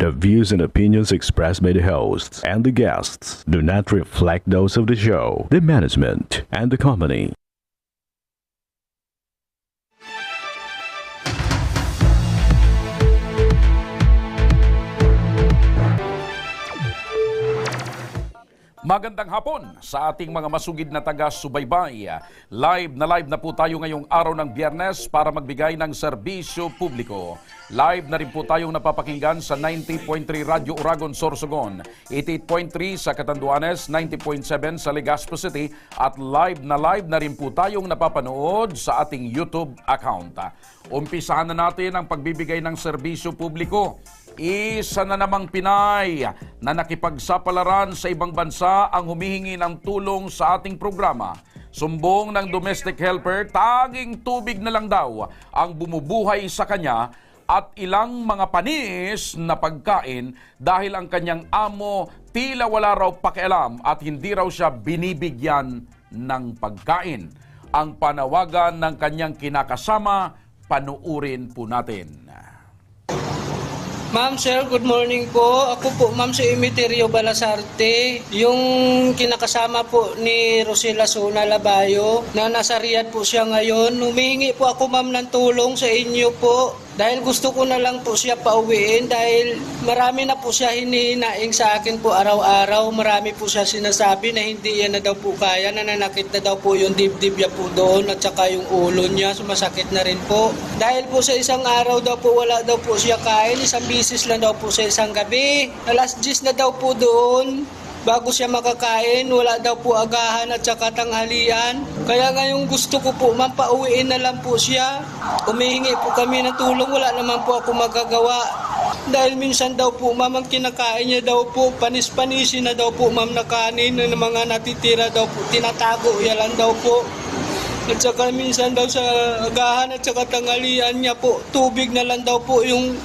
The views and opinions expressed by the hosts and the guests do not reflect those of the show, the management, and the company. Magandang hapon sa ating mga masugid na taga-subaybay. Live na po tayo ngayong araw ng Biyernes para magbigay ng serbisyo publiko. Live na rin po tayong napapakinggan sa 90.3 Radyo Uragon, Sorsogon, 88.3 sa Catanduanes, 90.7 sa Legazpo City, at live na rin po tayong napapanood sa ating YouTube account. Umpisahan na natin ang pagbibigay ng serbisyo publiko. Isa na namang Pinay na nakipagsapalaran sa ibang bansa ang humihingi ng tulong sa ating programa. Sumbong ng domestic helper, tanging tubig na lang daw ang bumubuhay sa kanya at ilang mga panis na pagkain dahil ang kanyang amo tila wala raw pakialam at hindi raw siya binibigyan ng pagkain. Ang panawagan ng kanyang kinakasama, panuurin po natin. Ma'am, sir, good morning po. Ako po, ma'am, si Emeterio Balasarte, yung kinakasama po ni Rosela Suna Labayo, na nasa Riyadh po siya ngayon. Humihingi po ako, ma'am, ng tulong sa inyo po. Dahil gusto ko na lang po siya pauwiin dahil marami na po siya hinihinaing sa akin po araw-araw. Marami po siya sinasabi na hindi yan na daw po kaya, nananakit na daw po yung dibdib niya po doon at saka yung ulo niya, sumasakit na rin po. Dahil po sa isang araw daw po wala daw po siya kain, isang bisis lang daw po sa isang gabi. Alas 10 na daw po doon. Bago siya makakain, wala daw po agahan at saka tanghalian. Kaya ngayong gusto ko po, ma'am, pauwiin na lang po siya. Humihingi po kami ng tulong, wala naman po ako magagawa. Dahil minsan daw po, ma'am, ang kinakain niya daw po, panis-panisin na daw po, ma'am, na kanin na mga natitira daw po, tinatago, yan lang daw po. At saka minsan daw sa agahan at saka tanghalian niya po, tubig na lang daw po yung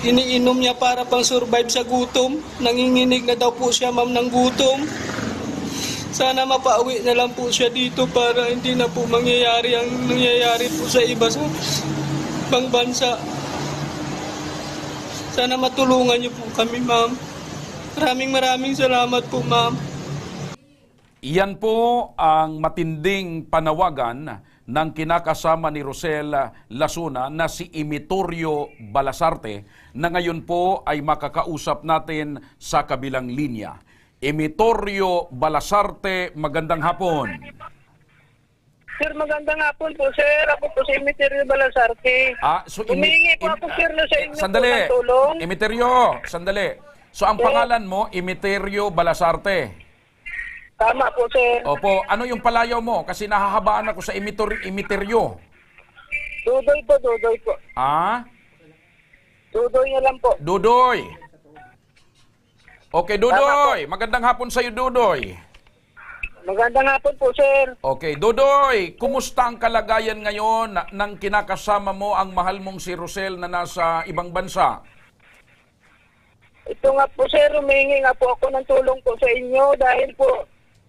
iniinom niya para pang survive sa gutom. Nanginginig na daw po siya, ma'am, ng gutom. Sana mapauwi na lang po siya dito para hindi na po mangyayari ang nangyayari po sa iba sa ibang bansa. Sana matulungan niyo po kami, ma'am. Maraming salamat po, ma'am. Iyan po ang matinding panawagan ng kinakasama ni Rosela Lasuna na si Emeterio Balasarte na ngayon po ay makakausap natin sa kabilang linya. Emeterio Balasarte, magandang hapon. Sir, magandang hapon po, sir. Ako po si Emeterio Balasarte. Humihingi po ako, sir, na sa inyo sandali, po ng tulong. Emeterio, sandali. So ang pangalan mo, Emeterio Balasarte. Tama po, sir. Opo, ano yung palayaw mo? Kasi nahahabaan ako sa Emeterio. Dudoy po. Ah? Dudoy na lang po. Dudoy. Okay, Dudoy. Magandang hapon sa iyo, Dudoy. Magandang hapon po, sir. Okay, Dudoy, kumusta ang kalagayan ngayon ng kinakasama mo ang mahal mong si Rosel na nasa ibang bansa? Ito nga po, sir. Humihingi nga po ako ng tulong po sa inyo dahil po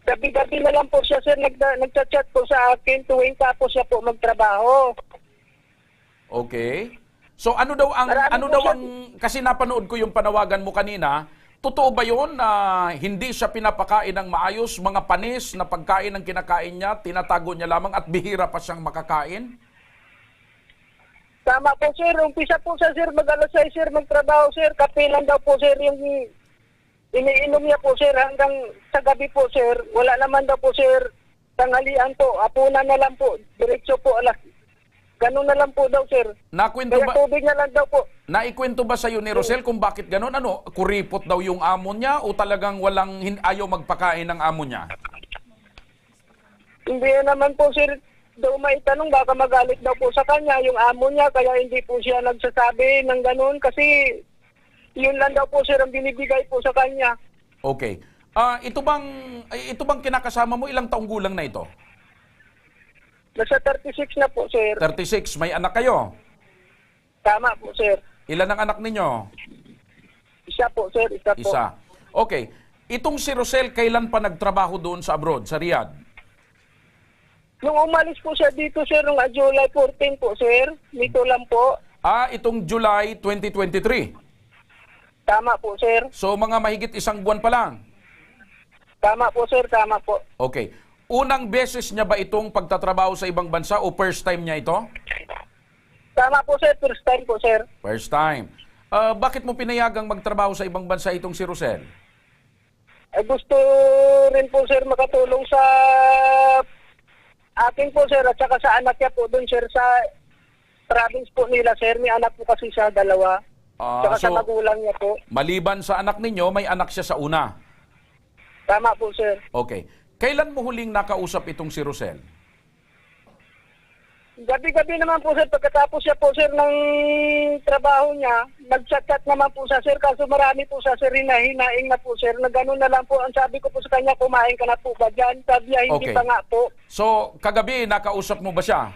gabi-gabi na lang po siya, sir, nagchat-chat po sa akin tuwing tapos siya po magtrabaho. Okay. So ano daw ang kasi napanood ko yung panawagan mo kanina, totoo ba 'yon na hindi siya pinapakain ng maayos, mga panis na pagkain ang kinakain niya, tinatago niya lamang at bihira pa siyang makakain? Tama po, sir. Umpisa po siya, sir, mag-alas 6, sir, magtrabaho, sir. Kape lang daw po, sir, yung iniinom niya po, sir, hanggang sa gabi po, sir. Wala naman daw po, sir, tanghalian po. Apunan na lang po. Diretso po, alas. Ganun na lang po daw, sir. Nakwento Kaya ba? tubig na lang daw po. Naikwento ba sa iyo ni Rosel kung bakit ganun? Ano, kuripot daw yung amo niya o talagang ayaw magpakain ng amo niya? Hindi naman po, sir, daw maitanong, baka magalit daw po sa kanya yung amo niya, kaya hindi po siya nagsasabi ng ganun kasi yun lang daw po, sir, ang binibigay po sa kanya. Okay. Ito bang kinakasama mo, ilang taong gulang na ito? Nasa 36 na po, sir. 36. May anak kayo? Tama po, sir. Ilan ang anak ninyo? Isa po, sir. Isa po. Isa. Okay. Itong si Rosel, kailan pa nagtrabaho doon sa abroad, sa Riyadh? Nung umalis po siya dito, sir, nung July 14 po, sir. Dito lang po. Itong July 2023. Tama po, sir. So mga mahigit isang buwan pa lang. Tama po, sir. Tama po. Okay. Unang beses niya ba itong pagtatrabaho sa ibang bansa o first time niya ito? Tama po, sir. First time po, sir. First time. Bakit mo pinayagang magtrabaho sa ibang bansa itong si Rosel? Gusto rin po, sir, makatulong sa akin po, sir, at saka sa anak niya po doon, sir, sa province po nila, sir. May anak po kasi siya, dalawa. Saka sa magulang niya po. Maliban sa anak ninyo, may anak siya sa una. Tama po, sir. Okay. Kailan mo huling nakausap itong si Rosel? Gabi-gabi naman po, sir. Pagkatapos siya po, sir, ng trabaho niya, nag-chat-chat naman po sa sir. Kaso marami po sa sir, hinaing na po, sir. Na gano'n na lang po. Ang sabi ko po sa kanya, kumain ka na po ba dyan? Sabi niya, hindi Okay. pa nga po. So, kagabi, nakausap mo ba siya?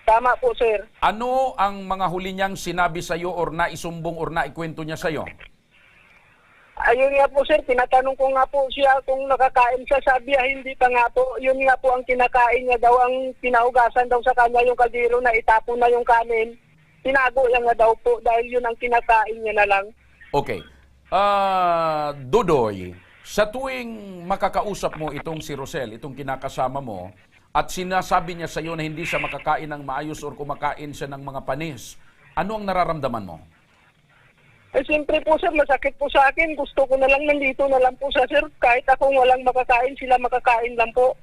Tama po, sir. Ano ang mga huli niyang sinabi sa iyo or naisumbong or naikwento niya sa iyo? Ayun nga po, sir. Tinatanong ko nga po siya kung nakakain siya. Sabi niya, hindi pa nga po. Yun nga po ang kinakain niya daw. Ang pinahugasan daw sa kanya yung kaldero na itapon na yung kanin. Tinago niya nga daw po dahil yun ang kinakain niya na lang. Okay. Dodoy, sa tuwing makakausap mo itong si Rosel, itong kinakasama mo, at sinasabi niya sa iyo na hindi siya makakain ng maayos or kumakain siya ng mga panis, ano ang nararamdaman mo? Siyempre po, sir, masakit po sa akin. Gusto ko na lang nandito na lang po sa sir. Kahit akong walang makakain, sila makakain lang po.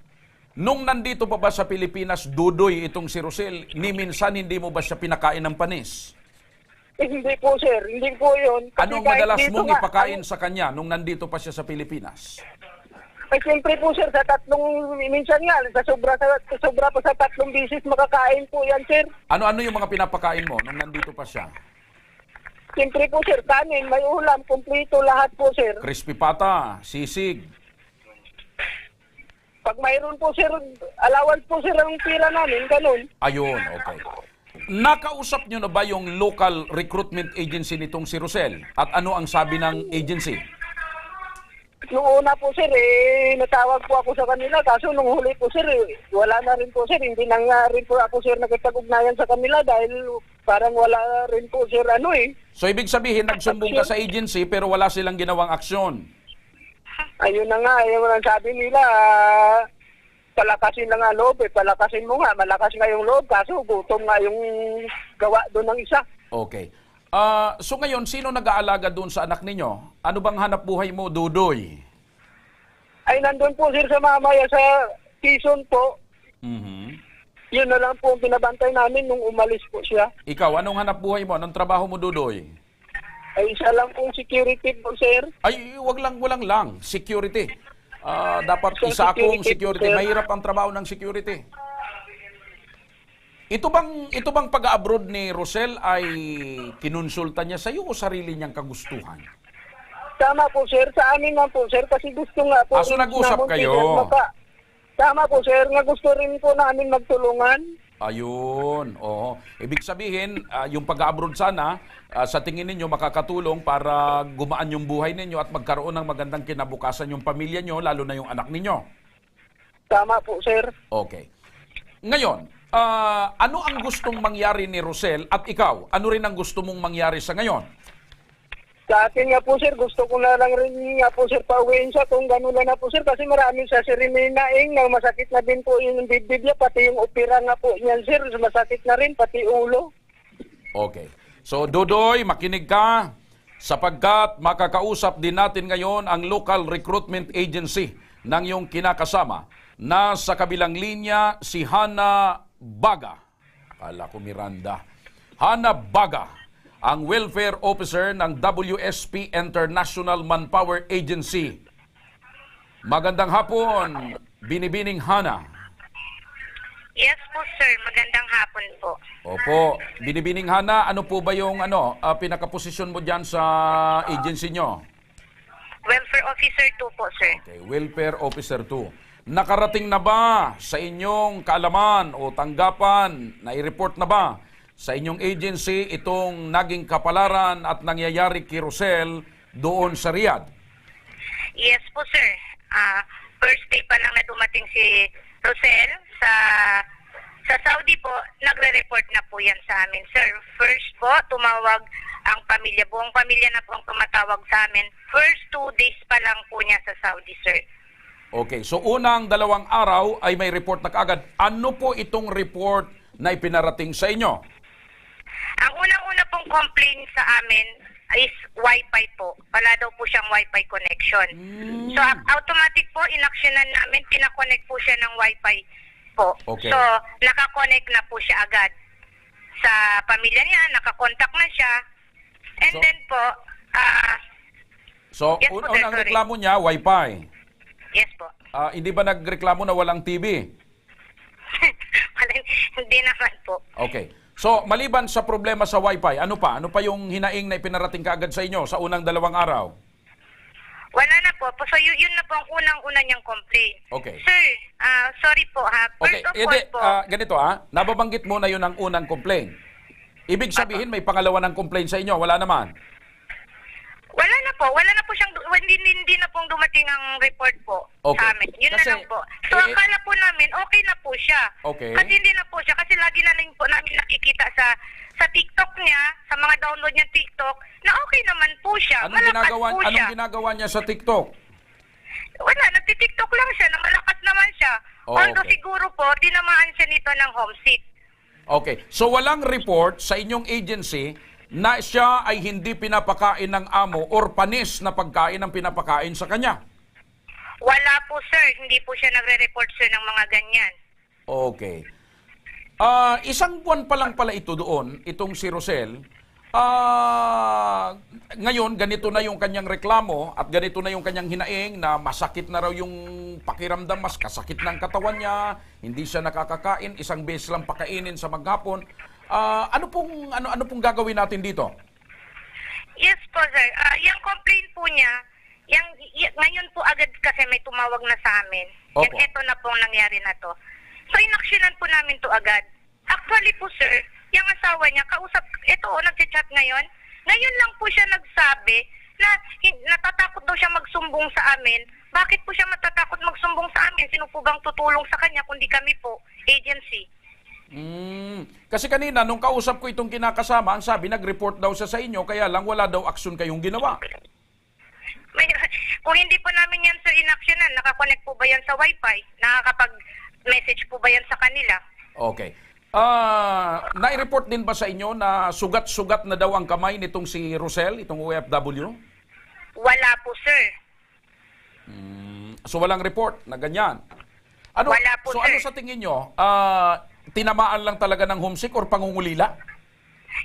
Nung nandito pa ba sa Pilipinas, Dodoy, itong si Rosel, ni minsan hindi mo ba siya pinakain ng panis? Hindi po, sir. Hindi po yun. Kasi Anong kahit madalas dito mong nga, ipakain sa kanya nung nandito pa siya sa Pilipinas? Siyempre po, sir, sa minsan nga, sa sobra pa sa 3 bisis makakain po yan, sir. Ano-ano yung mga pinapakain mo nung nandito pa siya? Siyempre po, sir, kanin, may ulam, kumplito lahat po, sir. Crispy pata, sisig. Pag mayroon po, sir, allowance po, sir, ang pira namin, ganun. Ayun, okay. Nakausap nyo na ba yung local recruitment agency nitong si Rosel? At ano ang sabi ng agency? Noong una po, sir, natawag po ako sa kanila. Kaso nung huli po, sir, wala na rin po, sir. Hindi na nga rin po ako, sir, nakipag-ugnayan sa kanila dahil parang wala rin po, sir, So ibig sabihin, nagsumbong ka sa agency pero wala silang ginawang aksyon. Ayun na nga, ayun ang sabi nila, palakasin na nga loob, palakasin mo nga, malakas nga yung loob, kaso gutom nga yung gawa doon ng isa. Okay. So ngayon, sino nag-aalaga doon sa anak ninyo? Ano bang hanap buhay mo, Dudoy? Ay, nandun po, sir, sa mamaya sa Quezon po. Yun na lang po ang pinabantay namin nung umalis po siya. Ikaw, anong hanap buhay mo? Anong trabaho mo, Dudoy? Ay, isa lang pong security po, sir. Ay, walang lang. Security. Dapat Sir, isa akong security, security. sir. Mahirap ang trabaho ng security. Ito bang pag-abroad ni Rosel ay kinonsulta niya sa iyo o sarili niyang kagustuhan? Tama po, sir. Sa amin nga po, sir, kasi gusto nga po. So nag-usap namon, kayo? sir, tama po, sir. Nga gusto rin po namin magtulungan. Ayun, oo. Ibig sabihin, yung pag-abroad sana, sa tingin ninyo makakatulong para gumaan yung buhay ninyo at magkaroon ng magandang kinabukasan yung pamilya nyo, lalo na yung anak ninyo. Tama po, sir. Okay. Ngayon, ano ang gustong mangyari ni Rosel at ikaw? Ano rin ang gusto mong mangyari sa ngayon? Sa akin nga po, sir, gusto ko na lang rin nga po, sir, pauwiin siya kung gano'n na po, sir, kasi marami sa sir minaing na masakit na din po yung dibdib niya, pati yung opera nga po niyan, sir, masakit na rin, pati ulo. Okay. So, Dodoy, makinig ka sapagkat makakausap din natin ngayon ang local recruitment agency ng iyong kinakasama. Nasa kabilang linya si Hana Baga. Kala ko Miranda. Hana Baga, ang welfare officer ng WSP International Manpower Agency. Magandang hapon, Binibining Hana. Yes po, sir. Magandang hapon po. Opo, Binibining Hana, ano po ba yung pinakaposisyon mo dyan sa agency nyo? Welfare Officer 2 po, sir. Okay, Welfare Officer 2. Nakarating na ba sa inyong kaalaman o tanggapan, na-report na ba sa inyong agency itong naging kapalaran at nangyayari kay Rosel doon sa Riyadh? Yes po, sir. First day pa lang na dumating si Rosel sa Sa Saudi po, nagre-report na po yan sa amin, sir. First po, tumawag ang pamilya. Buong pamilya na po ang tumatawag sa amin. First 2 days pa lang po niya sa Saudi, sir. Okay, so unang 2 araw ay may report na kaagad. Ano po itong report na ipinarating sa inyo? Ang unang-una pong complaint sa amin is Wi-Fi po. Wala daw po siyang Wi-Fi connection. So, automatic po, inaksyonan namin, pinakonect po siya ng Wi-Fi po. Okay. So, nakakonect na po siya agad sa pamilya niya, nakakontak na siya. And So- then po, So, Yes po, sir, unang sorry. reklamo niya, Wi-Fi. yes po. Hindi ba nagreklamo na walang TV? Hindi naman po. Okay. So, maliban sa problema sa Wi-Fi, ano pa? Ano pa yung hinaing na ipinarating kaagad sa inyo sa unang 2 araw? Wala na po. So, yun na po ang unang-una niyang complaint. Okay. Sir, sorry po ha. Okay, First of all po, ganito nababanggit mo na yun ang unang complaint. Ibig sabihin may pangalawa ng complaint sa inyo, wala naman. wala na po. Wala na po siyang, hindi na pong dumating ang report po Okay. sa amin. Yun Kasi, na lang po. So, akala po namin, okay na po siya. Okay. Kasi hindi na po siya. Kasi lagi na rin po namin nakikita sa TikTok niya, sa mga download niya TikTok, na okay naman po siya. Malakas po siya. Anong ginagawa niya sa TikTok? Wala, nagtitiktok lang siya, na malakas naman siya. Oh, Although okay. siguro po, tinamaan siya nito ng homesick. Okay. So walang report sa inyong agency na siya ay hindi pinapakain ng amo or panis na pagkain ang pinapakain sa kanya. Wala po, sir. Hindi po siya nagre-report, sir, ng mga ganyan. Okay. Isang buwan pa lang pala ito doon, itong si Rosel. Ngayon, ganito na yung kanyang reklamo at ganito na yung kanyang hinaing na masakit na raw yung pakiramdam, mas kasakit ng katawan niya, hindi siya nakakakain, isang beses lang pakainin sa maghapon. Ano pong gagawin natin dito? Yes po, sir. Yung complaint po niya, ngayon po agad kasi may tumawag na sa amin. Opo. And ito na po ang nangyari na to. So, inaksyonan po namin to agad. Actually po, sir, yung asawa niya, nagchat-chat ngayon. Ngayon lang po siya nagsabi na natatakot daw siya magsumbong sa amin. Bakit po siya matatakot magsumbong sa amin? Sino po bang tutulong sa kanya kundi kami po, agency? Kasi kanina, nung kausap ko itong kinakasama, ang sabi, nag-report daw siya sa inyo, kaya lang wala daw aksyon kayong ginawa. Kung hindi po namin yan, sir, inaksyonan, nakakonect po ba yan sa Wi-Fi? Nakakapag-message po ba yan sa kanila? Okay. Nai-report din ba sa inyo na sugat-sugat na daw ang kamay nitong si Rosel, itong OFW? Wala po, sir. So walang report na ganyan. Wala po, so sir. ano sa tingin nyo? Tinamaan lang talaga ng homesick or pangungulila?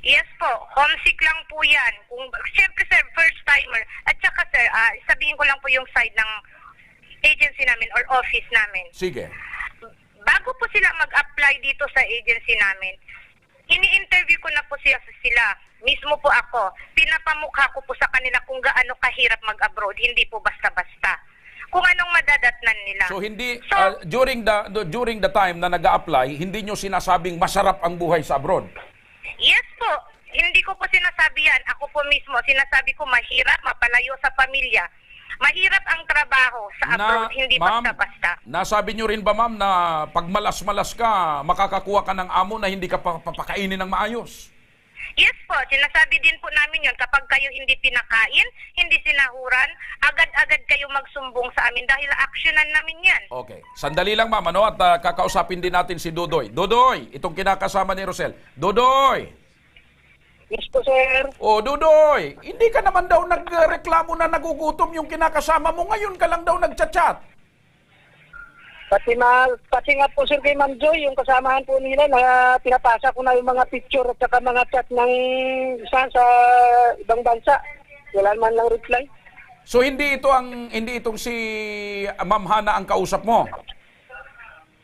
Yes po, homesick lang po yan. Siyempre, sir, first timer. At saka, sir, sabihin ko lang po yung side ng agency namin or office namin. Sige. Bago po sila mag-apply dito sa agency namin, ini-interview ko na po sila. Mismo po ako. Pinapamukha ko po sa kanila kung gaano kahirap mag-abroad. Hindi po basta-basta. Kung anong madadatnan nila. So hindi So, during the time na nag-a-apply, hindi nyo sinasabing masarap ang buhay sa abroad. yes po. Hindi ko po sinasabi yan. Ako po mismo, sinasabi ko mahirap, mapalayo sa pamilya. Mahirap ang trabaho sa abroad, hindi ma'am, basta-basta. nasabi nyo rin ba, ma'am, na pag malas-malas ka, makakakuha ka ng amo na hindi ka papakainin ng maayos? Yes po, sinasabi din po namin yun. Kapag kayo hindi pinakain, hindi sinahuran, agad-agad kayo magsumbong sa amin dahil aksyonan namin yan. Okay. Sandali lang, ma'am, at kakausapin din natin si Dodoy. Dodoy, itong kinakasama ni Rosel. Dodoy! Yes po, sir. Oh, Dodoy, hindi ka naman daw nagreklamo na nagugutom yung kinakasama mo. Ngayon ka lang daw nagchat-chat. Pati nga po, sir, kay Ma'am Joy, yung kasamahan po nila, na pinapasa ko na yung mga picture at saka mga chat ng isa sa ibang bansa. Wala man lang reply. So hindi itong si Ma'am Hana ang kausap mo.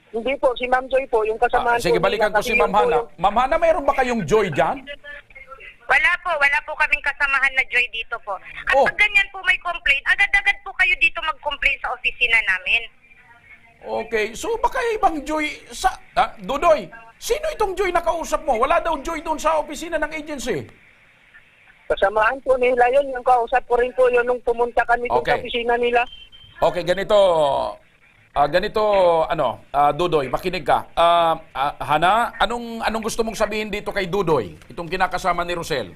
Hindi po, si Ma'am Joy po, yung kasamahan Sige, po balikan nila. ko si Kasi Ma'am yun po Hana. yung- Ma'am Hana, mayroon ba kayong joy dyan? Wala po kaming kasamahan na Joy dito po. At Oh. pag ganyan po may complaint, agad-agad po kayo dito mag-complain sa opisina namin. Okay, so baka ibang joy Dodoy, sino itong joy na kausap mo? Wala daw joy doon sa opisina ng agency. Kasamahan po nila yun, yung kausap ko rin po yun nung pumunta kami doon Okay. sa opisina nila. Okay, ganito. Ganito, Dudoy, makinig ka. Hana, anong gusto mong sabihin dito kay Dudoy? Itong kinakasama ni Rosel.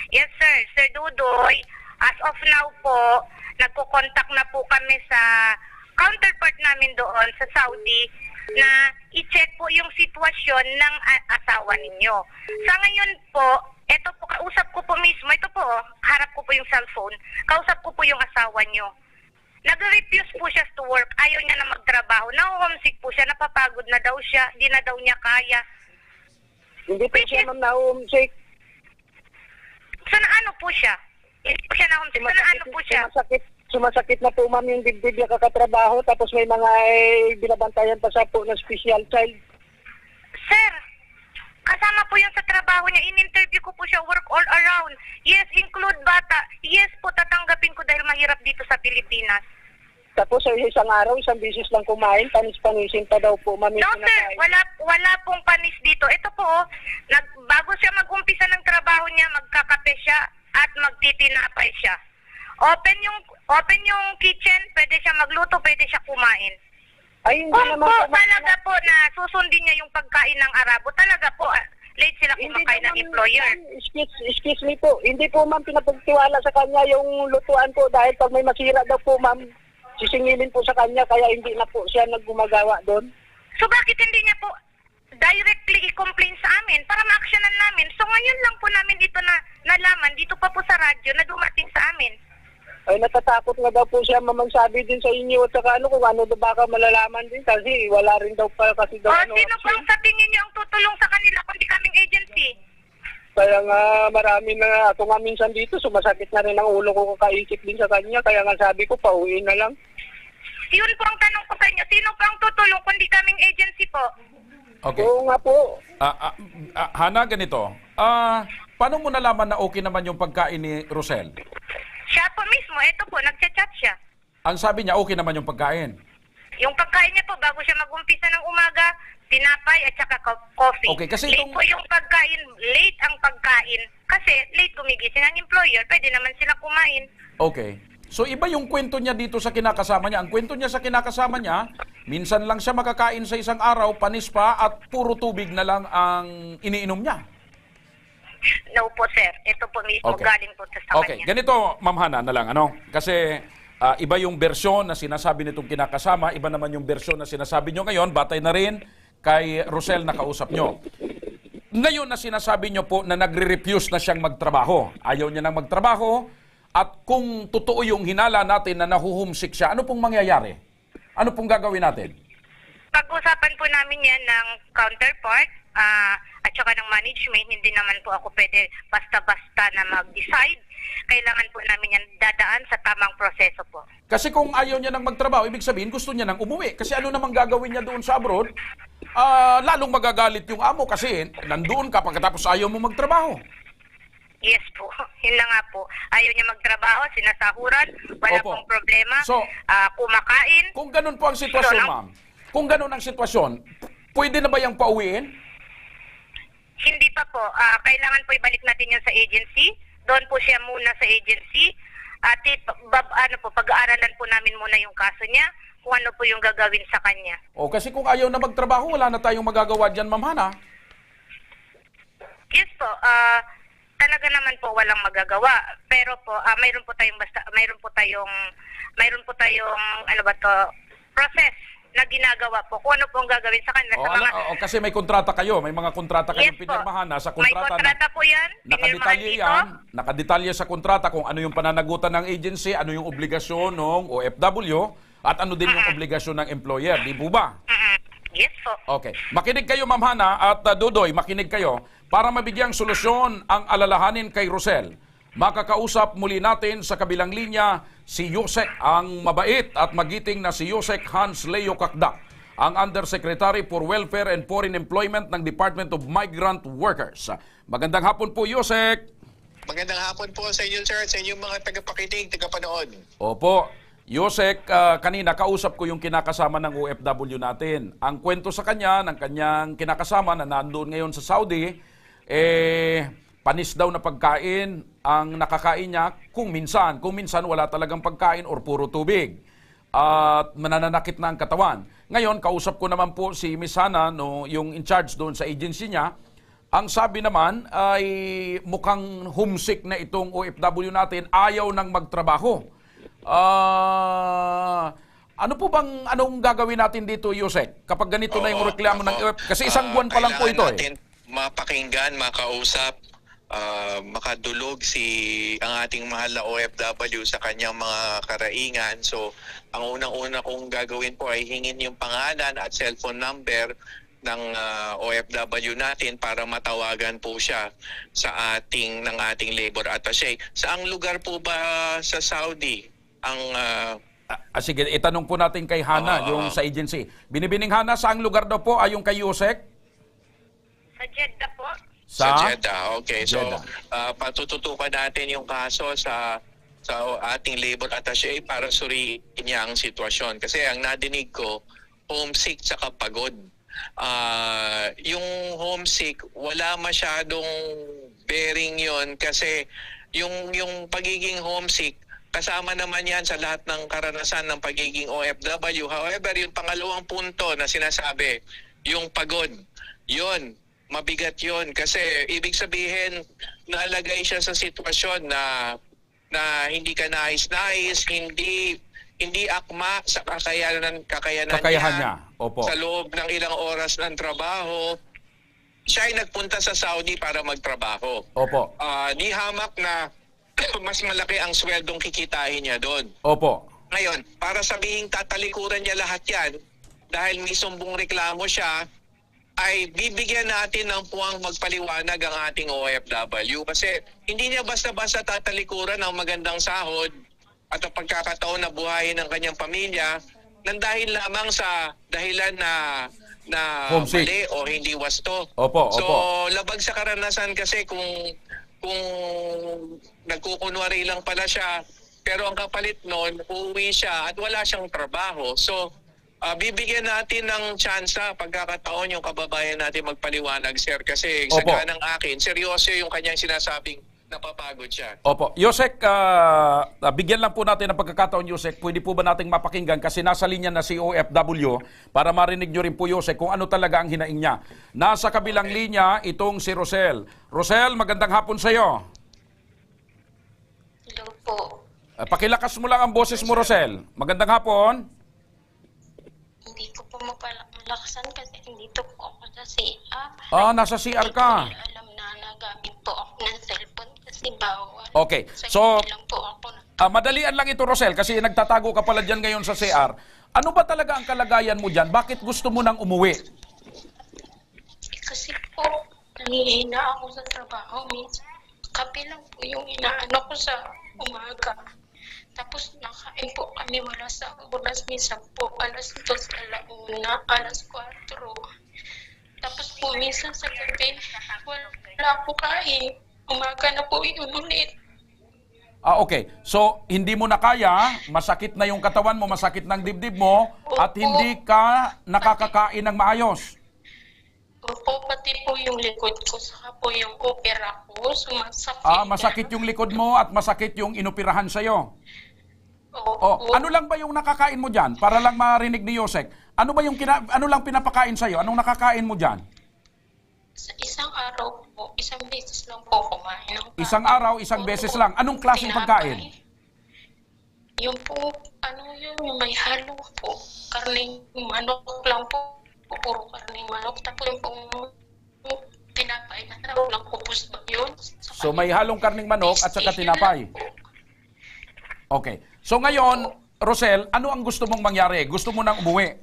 Yes, sir. Sir Dudoy, as of now po, nagko-contact na po kami sa counterpart namin doon sa Saudi na i-check po yung sitwasyon ng asawa ninyo. Sa ngayon po, ito po, kausap ko po mismo, ito po, harap ko po yung cellphone, kausap ko po yung asawa nyo. Nag-refuse po siya to work, ayaw niya na magtrabaho, na-homesick po siya, napapagod na daw siya, di na daw niya kaya. Hindi po siya ma'am na-homesick. Sana ano po siya? Hindi po siya na-homesick, sana ano po siya? Sumasakit na po ma'am yung dibdib niya kakatrabaho, tapos may mga binabantayan pa sa po na special child. Sir, kasama po yan sa trabaho niya. In-interview ko po siya, work all around. Yes, include bata. Yes po, tatanggapin ko dahil mahirap dito sa Pilipinas. Tapos sa isang araw, isang bisis lang kumain, panis-panisin pa daw po ma'am yung No sir, kinakain. wala pong panis dito. Ito po, bago siya mag-umpisa ng trabaho niya, magkakape siya at magtitinapay siya. Open yung kitchen, pwede siya magluto, pwede siya kumain. Ay, hindi Kung naman po po, ma'am. talaga po na susundin niya yung pagkain ng Arabo, talaga po late sila kumakain ng naman, employer. Excuse me po. Hindi po ma'am pinapagtiwala sa kanya yung lutuan po dahil pag may masira daw po ma'am, sisingilin po sa kanya kaya hindi na po siya naggumagawa doon. So bakit hindi niya po directly i-complain sa amin para ma-actionan namin? So ngayon lang po namin dito na nalaman, dito pa po sa radyo na dumating sa amin. Ay natatakot nga daw po siya mamagsabi din sa inyo at saka kung ano daw baka malalaman din kasi wala rin daw pa kasi daw Sino pang sa tingin niyo ang tutulong sa kanila kundi kaming agency? Kaya nga marami na ako nga minsan dito sumasakit na rin ang ulo ko kakaisip din sa kanya kaya nga sabi ko pauwi na lang. Yun po ang tanong ko sa inyo, sino pang tutulong kundi kaming agency po? Okay. Oo nga po. Hana, ganito. Paano mo nalaman na okay naman yung pagkain ni Rosel? Siya po mismo, ito po, nagchat-chat siya. Ang sabi niya, okay naman yung pagkain. Yung pagkain niya po, bago siya mag-umpisa ng umaga, tinapay at saka coffee. Okay, kasi late itong- po yung pagkain, late ang pagkain. Kasi late gumigising ang employer, pwede naman sila kumain. Okay. So iba yung kwento niya dito sa kinakasama niya. Ang kwento niya sa kinakasama niya, minsan lang siya makakain sa isang araw, panis pa at puro tubig na lang ang iniinom niya. No po sir, ito po mismo Okay. galing po sa Okay, kanya. ganito Ma'am Hana na lang kasi iba yung bersyon na sinasabi nitong kinakasama, iba naman yung bersyon na sinasabi nyo ngayon, batay na rin kay Rosel na kausap nyo. Ngayon na sinasabi nyo po na nagre-refuse na siyang magtrabaho. Ayaw niya nang magtrabaho at kung totoo yung hinala natin na nahuhumsik siya, ano pong mangyayari? Ano pong gagawin natin? Pag-usapan po namin yan ng counterpart at saka ng management, hindi naman po ako pwede basta-basta na mag-decide. Kailangan po namin yan dadaan sa tamang proseso po. Kasi kung ayaw niya nang magtrabaho, ibig sabihin gusto niya nang umuwi. Kasi ano namang gagawin niya doon sa abroad? Lalong magagalit yung amo kasi nandoon ka pagkatapos ayaw mo magtrabaho. Yes po, yun na nga po. Ayaw niya magtrabaho, sinasahuran, wala Opo. pong problema, So, kumakain. Kung ganun po ang sitwasyon, So, ma'am, kung ganun ang sitwasyon, pwede na ba yung pauwiin? Hindi pa po. Kailangan po ibalik natin yan sa agency. Doon po siya muna sa agency. At pag-aaralan po namin muna yung kaso niya, kung ano po yung gagawin sa kanya. O kasi kung ayaw na magtrabaho, wala na tayong magagawa dyan, ma'am Hana. Yes po. Talaga naman po walang magagawa. Pero po, mayroon po tayong process na ginagawa po. Kung ano po ang gagawin sa kanila sa mga... Kasi may kontrata kayo, may mga kontrata kayong Yes po. pinirmahan na sa May kontrata. kontrata po yan. Pinirmahan Nakadetalye dito. yan, nakadetalye sa kontrata kung ano yung pananagutan ng agency, ano yung obligasyon ng OFW, at ano din yung obligasyon ng employer, di po ba? Yes po. Okay. Makinig kayo, Ma'am Hana, at Dudoy, makinig kayo para mabigyang solusyon ang alalahanin kay Rosel. Makakausap muli natin sa kabilang linya si Yusek, ang mabait at magiting na si Yusek Hans Leo Kakdak, ang Undersecretary for Welfare and Foreign Employment ng Department of Migrant Workers. Magandang hapon po, Yusek. Magandang hapon po sa inyo, sir, at sa inyong mga tagapakinig, tagapanood. Opo. Yusek, kanina kausap ko yung kinakasama ng OFW natin. Ang kwento sa kanya, ng kanyang kinakasama na nandoon ngayon sa Saudi, panis daw na pagkain ang nakakain niya kung minsan wala talagang pagkain or puro tubig. at mananakit na ang katawan. Ngayon, kausap ko naman po si Miss Hana, no, yung in charge doon sa agency niya. Ang sabi naman ay mukhang homesick na itong OFW natin, ayaw nang magtrabaho. Anong gagawin natin dito, Yusek? Kapag ganito na yung reklamo ng OFW, kasi isang buwan pa lang po ito Kailangan natin mapakinggan, makausap, makadulog ang ating mahal na OFW sa kanyang mga karaingan. So, ang unang-una kong gagawin po ay hingin yung pangalan at cellphone number ng OFW natin para matawagan po siya ng ating labor attaché. Saang lugar po ba sa Saudi ang sige, itanong po natin kay Hana, yung sa agency. Binibining Hana, saang lugar daw po ay yung kay Yusek? Sa Jeddah po. Sa Jeddah? Okay, Jeddah. so patututukan natin yung kaso sa ating labor attaché para suriin niya ang sitwasyon. Kasi ang nadinig ko, homesick tsaka pagod. Yung homesick, wala masyadong bearing yon kasi yung pagiging homesick, kasama naman yan sa lahat ng karanasan ng pagiging OFW. However, yung pangalawang punto na sinasabi, yung pagod, yon mabigat yon kasi ibig sabihin nalagay siya sa sitwasyon na hindi ka nais-nais, hindi akma sa kakayanan Kakayahan niya. Opo. Sa loob ng ilang oras ng trabaho, siya ay nagpunta sa Saudi para magtrabaho. Opo. Di hamak na mas malaki ang sweldong kikitain niya doon. Opo. Ngayon, para sabihing tatalikuran niya lahat yan, dahil may sumbong reklamo siya, ay bibigyan natin ng puwang magpaliwanag ang ating OFW. Kasi hindi niya basta-basta tatalikuran ng magandang sahod at ang pagkakataon na buhayin ng kanyang pamilya nang dahil lamang sa dahilan na homesick, mali o hindi wasto. Opo, so, opo. labag sa karanasan kasi kung nagkukunwari lang pala siya, pero ang kapalit noon, uuwi siya at wala siyang trabaho. So, bibigyan natin ng tsansa, pagkakataon yung kababayan natin magpaliwanag, sir. Kasi sa Opo. ganang akin, seryoso yung kanyang sinasabing napapagod siya. Opo. Yusek, bigyan lang po natin ng pagkakataon, Yusek. Pwede po ba nating mapakinggan kasi nasa linya na si OFW para marinig nyo rin po, Yusek, kung ano talaga ang hinaing niya. Nasa kabilang linya, itong si Rosel. Rosel, magandang hapon sa iyo. Hello po. Pakilakas mo lang ang boses mo, Rosel. Magandang hapon. Hindi ko po malakasan kasi dito po ako sa CR. Nasa CR ka. Hindi ko alam na nagamit po ako ng cellphone kasi bawal. Okay. Sa So, hindi lang po ako madalian lang ito, Rosel, kasi nagtatago ka pala dyan ngayon sa CR. Ano ba talaga ang kalagayan mo dyan? Bakit gusto mo nang umuwi? kasi po nangihina ako sa trabaho. Minsan, kape lang po yung inaano ko sa umaga. Tapos nakain po kami wala sa oras, minsan po alas 2, alas 4. Tapos po minsan sa gabi, wala po kain. Umaga na po yun ulit. Okay. So, hindi mo na kaya, masakit na yung katawan mo, masakit ng dibdib mo, at hindi ka nakakakain ng maayos. Opo, pati po yung likod ko, saka po yung opera ko, sumasakit. Masakit yung likod mo at masakit yung inoperahan sa'yo. Opo. Ano lang ba yung nakakain mo dyan? Para lang marinig ni Yosek. Ano ba yung ano lang pinapakain sa'yo? Anong nakakain mo dyan? Sa isang araw po, isang beses lang po kumain ng kain. Isang araw, isang beses lang. Anong klaseng pagkain? Yung po, yung may halo po. Karning manok lang po. Puro karning manok. Tapos yung pong tinapay. Ano lang kupos ba yun? So may halong karning manok at saka tinapay. Okay. So ngayon, Rosel, ano ang gusto mong mangyari? Gusto mo nang umuwi?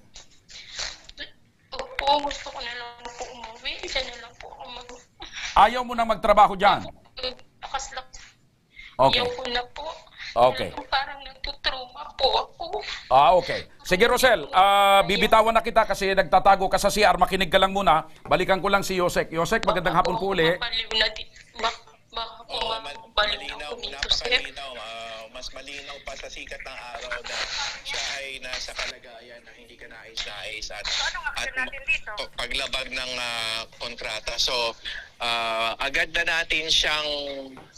Opo, gusto ko na lang po umuwi. Diyan na lang po ako Ayaw mo nang magtrabaho dyan? nakaslak. Okay. Ayaw ko na po. Okay. Parang nagtutruma po ako. Okay. Sige, Rosel, bibitawan na kita kasi nagtatago ka sa CR. Makinig ka lang muna. Balikan ko lang si Yosek. Yosek, magandang hapon po uli. Mabaliw na din. Baka po mabaliw na Malinaw, ako dito, sir. napakalinaw. Mas malinaw pa sa sikat ng araw na siya ay nasa kalagayan na hindi ka nais-nais at paglabag ng kontrata. So, agad na natin siyang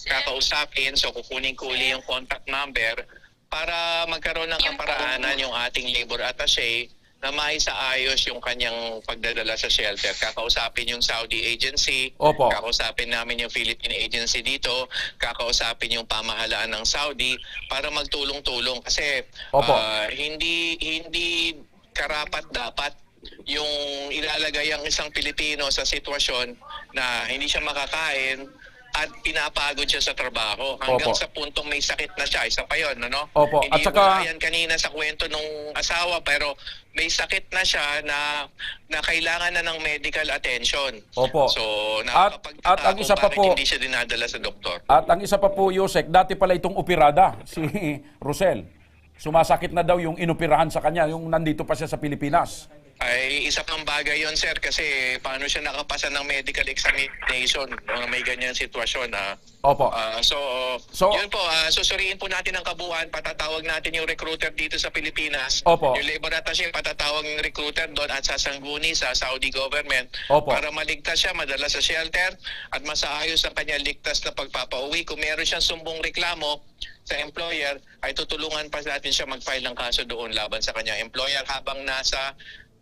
kakausapin. So, kukunin ko uli yung contact number para magkaroon ng kaparaanan yung ating labor attaché na maisaayos yung kanyang pagdadala sa shelter. Kakausapin yung Saudi agency, Opo. kakausapin namin yung Philippine agency dito, kakausapin yung pamahalaan ng Saudi para magtulong-tulong kasi Opo. hindi karapat dapat yung ilalagay ang isang Pilipino sa sitwasyon na hindi siya makakain at pinapagod siya sa trabaho hanggang Opo. sa puntong may sakit na siya. Isa pa yun, ano? Opo. Hindi At saka- wala yan kanina sa kwento nung asawa pero may sakit na siya na kailangan na ng medical attention. Opo. So, At ang isa pa bakit po- hindi siya dinadala sa doktor. At ang isa pa po, Yusek, dati pala itong operada, si Rosel. Sumasakit na daw yung inoperahan sa kanya, yung nandito pa siya sa Pilipinas. Ay isa pang bagay yon sir kasi paano siya nakapasa ng medical examination kung may ganyan sitwasyon. Opo. So, yun po, susuriin po natin ang kabuuan, patatawag natin yung recruiter dito sa Pilipinas. Opo. Yung labor attaché, patatawag ng recruiter doon at sasangguni sa Saudi government Opo. para maligtas siya, madala sa shelter at masaayos ang kanyang ligtas na pagpapauwi. Kung meron siyang sumbong reklamo sa employer, ay tutulungan pa natin siya mag-file ng kaso doon laban sa kanyang employer habang nasa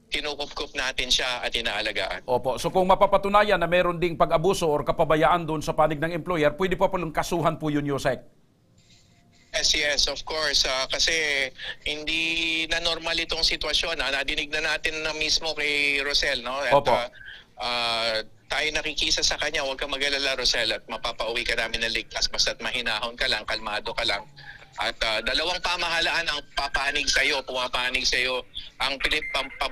kinukup-kup natin siya at inaalagaan. Opo. So kung mapapatunayan na meron ding pag-abuso or kapabayaan doon sa panig ng employer, pwede pa palang kasuhan po yun, Yusek. Yes, of course. Kasi hindi na normal itong sitwasyon. Nadinig na natin na mismo kay Rosel, no? At, Opo. tayo nakikisa sa kanya, huwag ka mag-alala, Rosel, at mapapauwi ka namin ng ligtas. Basta't mahinahon ka lang, kalmado ka lang. At dalawang pamahalaan ang pumapanig sa iyo ang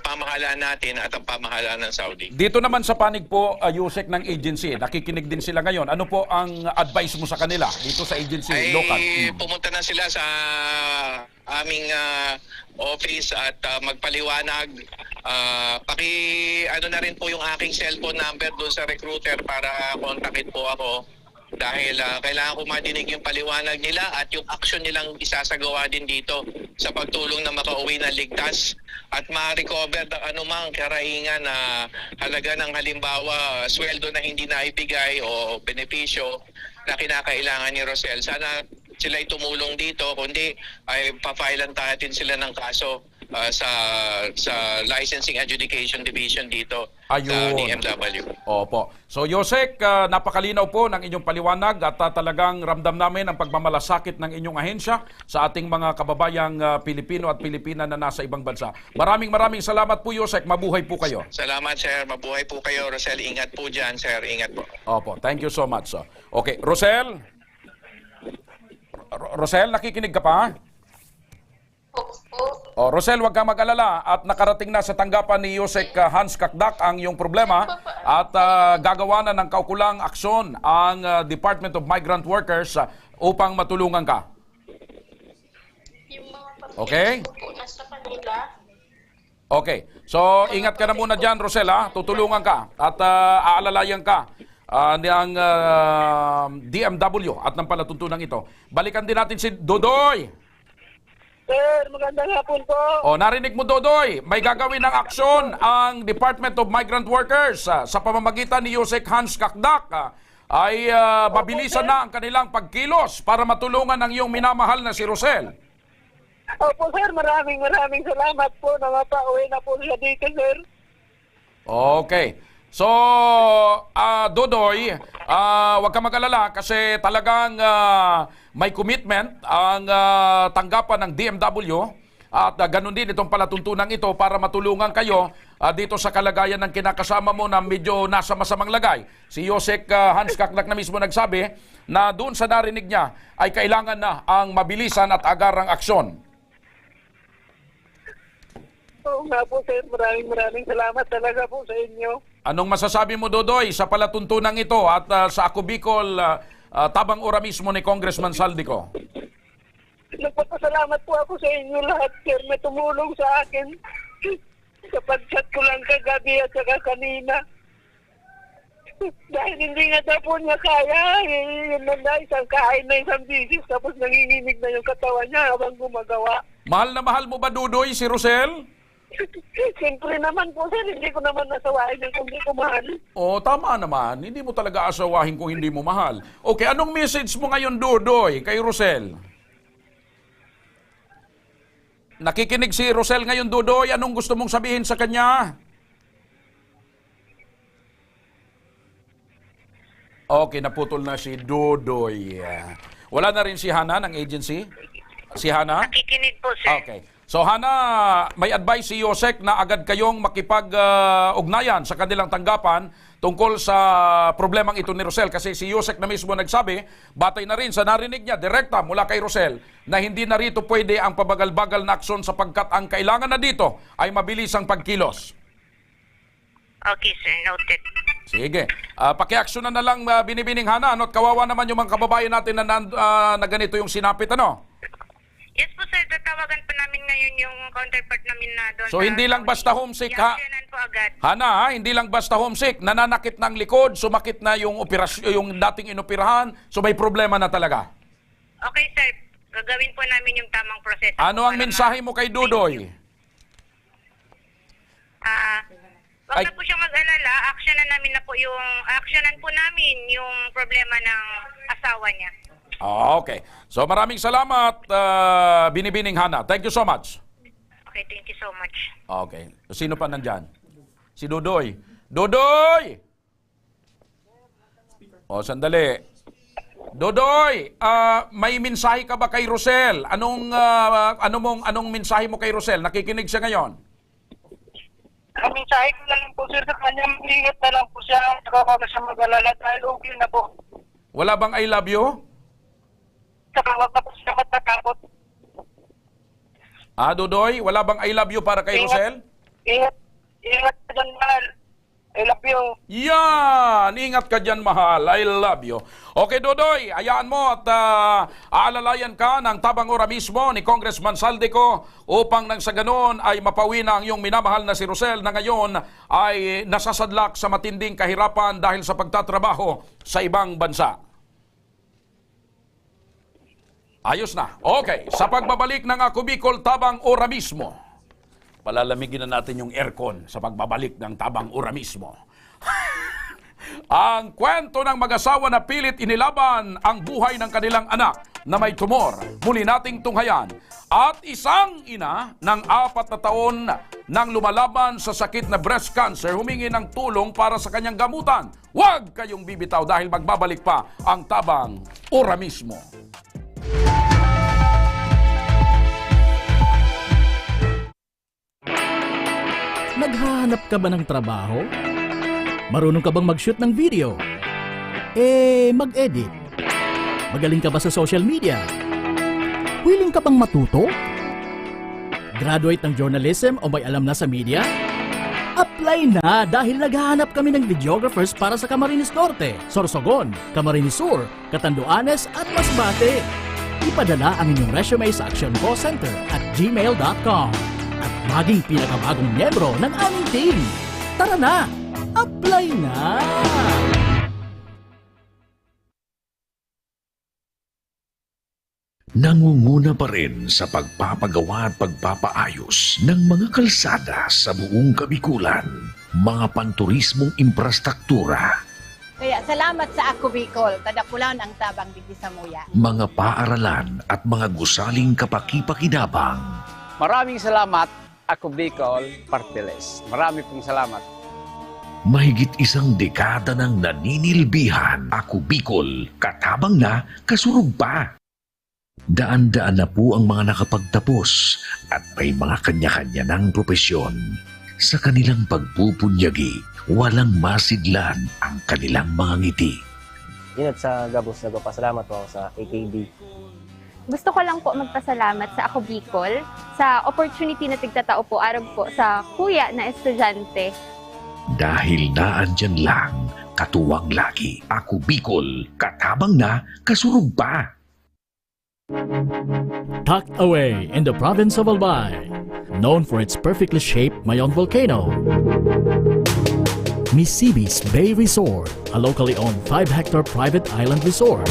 pamahalaan natin at ang pamahalaan ng Saudi. Dito naman sa panig po, Yusek, ng agency, nakikinig din sila ngayon. Ano po ang advice mo sa kanila dito sa agency, local? Pumunta na sila sa aming office at magpaliwanag. Ano na rin po yung aking cellphone number doon sa recruiter para kontakin po ako. Dahil kailangan ko madinig yung paliwanag nila at yung action nilang isasagawa din dito sa pagtulong na makauwi ng ligtas at ma-recover ng anumang karaingan na halaga ng halimbawa sweldo na hindi naibigay o benepisyo na kinakailangan ni Rosel. Sana sila ay tumulong dito, kundi ay papailan natin sila ng kaso sa Licensing Adjudication Division dito sa Ayun. DMW. Opo. So, Yusek, napakalinaw po ng inyong paliwanag at talagang ramdam namin ang pagmamalasakit ng inyong ahensya sa ating mga kababayang Pilipino at Pilipina na nasa ibang bansa. Maraming salamat po, Yusek. Mabuhay po kayo. Salamat, sir. Mabuhay po kayo, Rosel. Ingat po dyan, sir. Ingat po. Opo. Thank you so much. Okay. Rosel? Rosel, nakikinig ka pa? Opo. Rosel, huwag kang mag-alala at nakarating na sa tanggapan ni Yusek Hans Kakdak ang iyong problema at gagawa na ng kaukulang aksyon ang Department of Migrant Workers upang matulungan ka. Yung mga Okay. papilis ko po nasa kanila. Okay. So, ingat ka na muna dyan, Rosel, ha? Tutulungan ka at aalalayan ka ng DMW at ng palatuntunan ito. Balikan din natin si Dodoy. Sir, magandang hapon po. Narinig mo, Dodoy, may gagawin ng aksyon ang Department of Migrant Workers sa pamamagitan ni Yusek Hans Kakdak. Ay mabilisan na ang kanilang pagkilos para matulungan ang iyong minamahal na si Rosel. Opo, sir. Maraming salamat po na mapauwi na po siya dito, sir. Okay. So, Dodoy, huwag ka mag-alala kasi talagang may commitment ang tanggapan ng DMW at ganun din itong palatuntunan ito para matulungan kayo dito sa kalagayan ng kinakasama mo na medyo nasa masamang lagay. Si Yusek Hans Kakdak na mismo nagsabi na doon sa narinig niya ay kailangan na ang mabilisan at agarang aksyon. Oo nga po, sir. Maraming salamat talaga po sa inyo. Anong masasabi mo, Dodoy, sa palatuntunan ito at sa Ako Bicol tabang ora mismo ni Congressman Saldico? Nagpapasalamat po ako sa inyo lahat, sir, na tumulong sa akin. Sa pag-chat ko lang kagabi at saka kanina. Dahil hindi nga daw po niya kaya, yun na isang kain na isang bisis, tapos nanginginig na yung katawan niya habang gumagawa. Mahal na mahal mo ba, Dodoy, si Rosel? Siyempre naman po, sir, hindi ko naman nasawain yung kung hindi ko mahal. Tama naman. Hindi mo talaga asawahin kung hindi mo mahal. Okay, anong message mo ngayon, Dodoy, kay Rosel? Nakikinig si Rosel ngayon, Dudoy. Anong gusto mong sabihin sa kanya? Okay, naputol na si Dudoy. Wala na rin si Hana ng agency? Si Hana? Nakikinig po, sir. Okay. So Hana, may advice si Yosek na agad kayong makipag-ugnayan sa kanilang tanggapan tungkol sa problemang ito ni Rosel. Kasi si Yosek na mismo nagsabi, batay na rin sa narinig niya, direkta mula kay Rosel, na hindi na rito pwede ang pabagal-bagal na aksyon sapagkat ang kailangan na dito ay mabilis ang pagkilos. Okay, sir. Noted. Sige. Paki-aksyonan na lang, binibining Hana. At kawawa naman yung mga kababayan natin na ganito yung sinapit, ano? Yes po, sir. Tatawagan po namin ngayon yung counterpart namin na doon. So, hindi lang basta homesick, ha? I-actionan po agad. Hana, ha? Hindi lang basta homesick. Nananakit ng likod, sumakit na yung operasyon, yung dating inoperahan. So, may problema na talaga. Okay, sir. Gagawin po namin yung tamang proseso. Ano ang mensahe mo kay Dudoy? Wag na po siyang mag-alala. Actionan po namin yung problema ng asawa niya. Okay. So, maraming salamat, binibining Hana. Thank you so much. Okay, thank you so much. Okay. Sino pa nandyan? Si Dudoy. Dudoy! O, sandali. Dudoy, may mensahe ka ba kay Rosel? Anong mensahe mo kay Rosel? Nakikinig siya ngayon. Ang mensahe ko na lang po sir sa kanya, ingat na lang po siya, saka wag na siya mag-alala dahil okay na po. Wala bang I love you? Saka wag na po siya matatakot. Dudoy, wala bang I love you para kay Rosel? Ingat ka dyan, mahal. I love you. Yan! Ingat ka dyan, mahal. I love you. Okay, Dudoy, ayaan mo at aalalayan ka ng tabang ora mismo ni Congressman Saldico upang nang sa ganon ay mapawi na ang iyong minamahal na si Rosel na ngayon ay nasasadlak sa matinding kahirapan dahil sa pagtatrabaho sa ibang bansa. Ayos na. Okay, sa pagbabalik ng Ako Bicol tabang ora mismo. Palalamigin na natin yung aircon sa pagbabalik ng tabang ora mismo. Ang kwento ng mag-asawa na pilit inilaban ang buhay ng kanilang anak na may tumor. Muli nating tunghayan. At isang ina ng 4 na taon nang lumalaban sa sakit na breast cancer humingi ng tulong para sa kanyang gamutan. Huwag kayong bibitaw dahil magbabalik pa ang tabang ora mismo. Naghahanap ka ba ng trabaho? Marunong ka bang mag-shoot ng video? Mag-edit? Magaling ka ba sa social media? Willing ka bang matuto? Graduate ng journalism o may alam na sa media? Apply na dahil naghahanap kami ng videographers para sa Camarines Norte, Sorsogon, Camarines Sur, Catanduanes at Masbate. Ipadala ang inyong resume sa actioncallcenter@gmail.com at maging pinakabagong miyembro ng aming team. Tara na! Apply na! Nangunguna pa rin sa pagpapagawa at pagpapaayos ng mga kalsada sa buong Kabikulan, mga panturismong infrastruktura, Kaya salamat sa Ako Bicol, kadapulan ang tabang digdi sa muya. mga paaralan at mga gusaling kapakipakinabang. Maraming salamat, Ako Bicol Partiles. Marami pong salamat. Mahigit 1 dekada ng naninilbihan, Ako Bicol, katabang na, kasurug pa. Daan-daan na po ang mga nakapagtapos at may mga kanya-kanya ng propesyon. Sa kanilang pagpupunyagi, walang masidlan ang kanilang mga ngiti. Inat sa gabos, nagpapasalamat po ako sa AKB. Gusto ko lang po magpasalamat sa Ako Bicol sa opportunity na tigtatao po arog po sa kuya na estudyante. Dahil naandyan lang, katuwang lagi, Ako Bicol, katabang na, kasurug pa. Tucked away in the province of Albay, known for its perfectly shaped Mayon volcano, Misibis Bay Resort, a locally owned 5-hectare private island resort.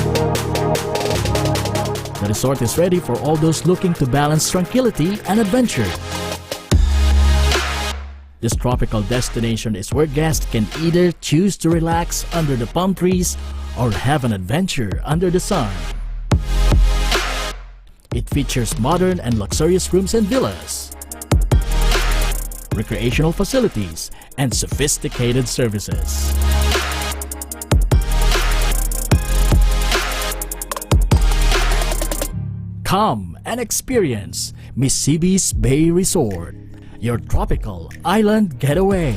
The resort is ready for all those looking to balance tranquility and adventure. This tropical destination is where guests can either choose to relax under the palm trees or have an adventure under the sun. It features modern and luxurious rooms and villas, recreational facilities, and sophisticated services. Come and experience Mississippi's Bay Resort, your tropical island getaway.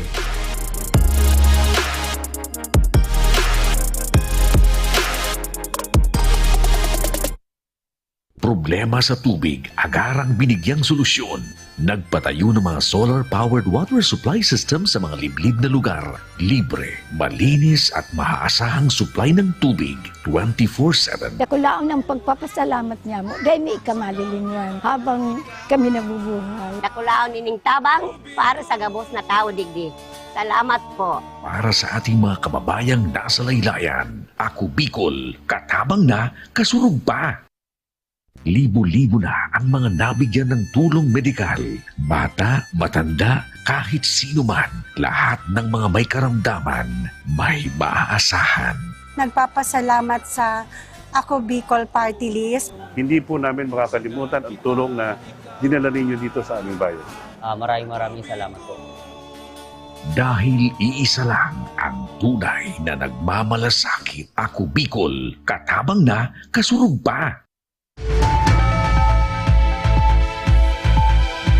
Problema sa tubig, agarang binigyang solusyon. Nagpatayo ng mga solar-powered water supply system sa mga liblib na lugar. Libre, malinis at maaasahang supply ng tubig 24/7. Ako lang ang pagpapasalamat niya mo. Dahil may ikamalilinwan habang kami nabubuhay. Ako lang nining tabang para sa gabos na tao digdig. Salamat po. Para sa ating mga kababayang nasa laylayan, Ako Bicol, katabang na, kasurug pa. Libo-libo na ang mga nabigyan ng tulong medikal. Bata, matanda, kahit sino man, lahat ng mga may karamdaman, may maaasahan. Nagpapasalamat sa Ako Bicol Party List. Hindi po namin makakalimutan ang tulong na dinala ninyo dito sa aming bayan. Maraming salamat po. Dahil iisa lang ang tunay na nagmamalasakit. Ako Bicol, katabang na, kasurug pa.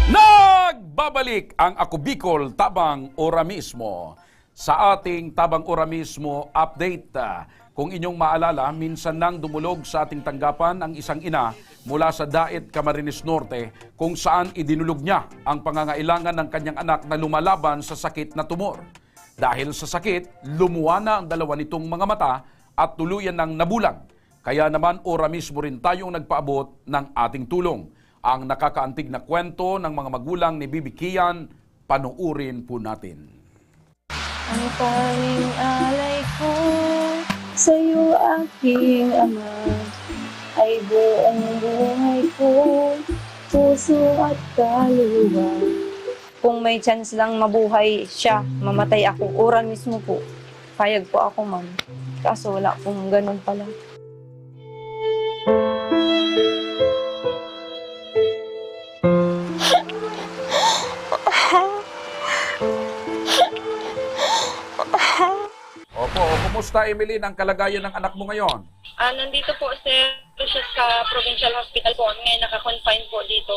Nagbabalik ang Ako Bicol Tabang Ora Mismo. Sa ating Tabang Ora Mismo update, kung inyong maalala, minsan nang dumulog sa ating tanggapan ang isang ina mula sa Daet, Camarines Norte, kung saan idinulog niya ang pangangailangan ng kanyang anak na lumalaban sa sakit na tumor. Dahil sa sakit, lumuwa na ang dalawa nitong mga mata at tuluyan ng nabulag. Kaya naman ora mismo rin tayong nagpaabot ng ating tulong. Ang nakakaantig na kwento ng mga magulang ni Bibi Kian, panuurin po natin. Ang tanging alay ko sa'yo aking ama, ay buong buhay ko, puso at kaluluwa. Kung may chance lang mabuhay siya, mamatay ako, ora mismo po. Payag po ako, ma'am. Kaso wala pong ganun pala. Opo, kumusta Emeline ang kalagayan ng anak mo ngayon? Nandito po sir, siya sa Provincial Hospital po. Ngayon naka-confine po dito.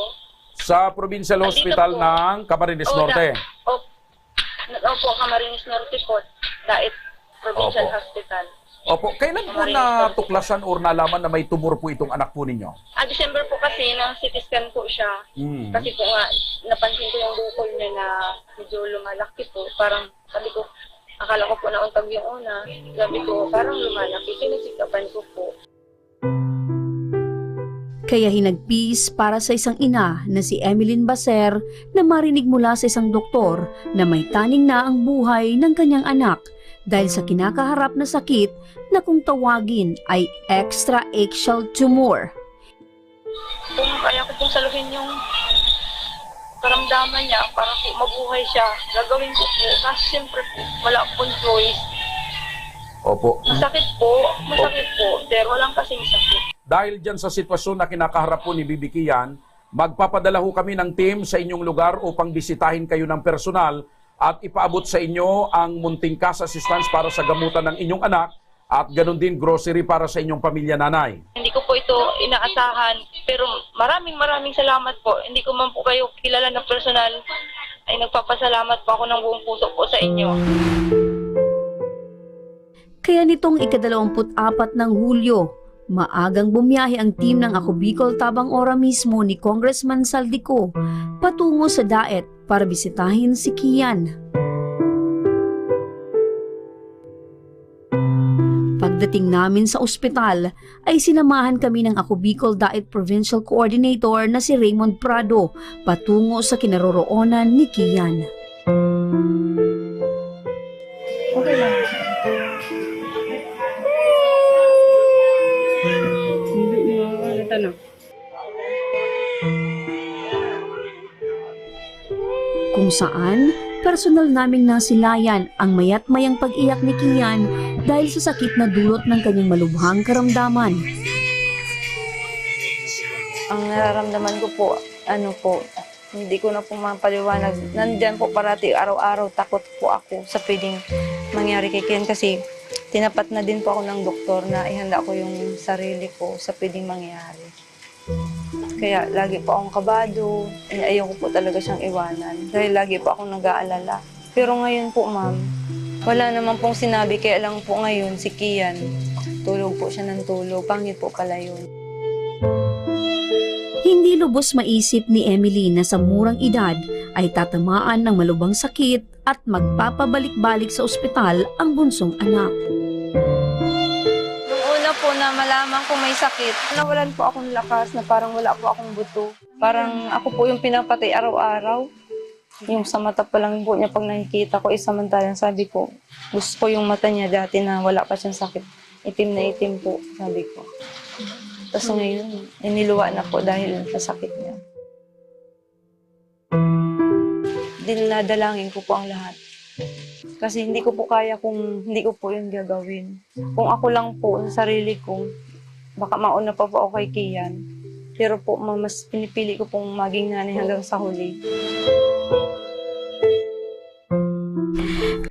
Sa Provincial Hospital ng Camarines Norte? Opo, Camarines Norte po. Daet Provincial Hospital. Opo, kailan po natuklasan o nalaman na may tumor po itong anak po ninyo? December po kasi, na CT scan po siya. Kasi po nga, napansin ko yung bukol niya na medyo lumalaki po. Parang sabi ko, akala ko po nauntag yung una. Sabi ko, parang lumalaki. Pinasikapan ko po. Kaya hinagpis para sa isang ina na si Emeline Baser na marinig mula sa isang doktor na may taning na ang buhay ng kanyang anak dahil sa kinakaharap na sakit na kung tawagin ay extra-axial tumor. Kung kaya ko pong saluhin yung karamdaman niya para po mabuhay siya, gagawin ko po. Kasi siyempre po, wala pong choice. Opo. Masakit po, pero walang kasing sakit. Dahil dyan sa sitwasyon na kinakaharap po ni Bibi Kian, magpapadala ho kami ng team sa inyong lugar upang bisitahin kayo ng personal at ipaabot sa inyo ang munting cash assistance para sa gamutan ng inyong anak at ganun din grocery para sa inyong pamilya nanay. Hindi ko po ito inaasahan, pero maraming salamat po. Hindi ko man po kayo kilala ng personal, ay nagpapasalamat po ako ng buong puso po sa inyo. Kaya nitong ika-24 ng Hulyo, maagang bumiyahe ang team ng Ako Bicol Tabang Ora mismo ni Congressman Saldico patungo sa Daet para bisitahin si Kian. Pagdating namin sa ospital ay sinamahan kami ng Ako Bicol Daet Provincial Coordinator na si Raymond Prado patungo sa kinaroroonan ni Kian. Okay lang. Kung saan, personal naming nasilayan ang mayat mayang pag-iyak ni Kian dahil sa sakit na dulot ng kanyang malubhang karamdaman. ang nararamdaman ko po, hindi ko na po mapaliwanag. Nandyan po parati araw-araw, takot po ako sa pwedeng mangyari kay Kian kasi tinapat na din po ako ng doktor na ihanda ko yung sarili ko sa pwedeng mangyari. Kaya lagi po akong kabado, ayaw ko po talaga siyang iwanan dahil lagi po akong nag-aalala. Pero ngayon po ma'am, wala naman pong sinabi, kaya lang po ngayon si Kian, tulog po siya ng tulog, pangit po pala yun. Hindi lubos maisip ni Emily na sa murang edad ay tatamaan ng malubhang sakit at magpapabalik-balik sa ospital ang bunsong anak. Nung una po na malaman ko may sakit, nawalan po akong lakas na parang wala po akong buto. Parang ako po yung pinapatay araw-araw. Yung sa mata pa lang po niya pag nakikita ko, samantalang sabi ko, gusto ko yung mata niya dati na wala pa siyang sakit. Itim na itim po, sabi ko. Tapos ngayon, iniluwa na po dahil sa sakit niya. Dinadalangin ko po ang lahat. Kasi hindi ko po kaya kung hindi ko po yun gagawin. Kung ako lang po, sa sarili ko, baka mauna pa po ako kay Kian. Pero po, mas pinipili ko pong maging nanay hanggang sa huli.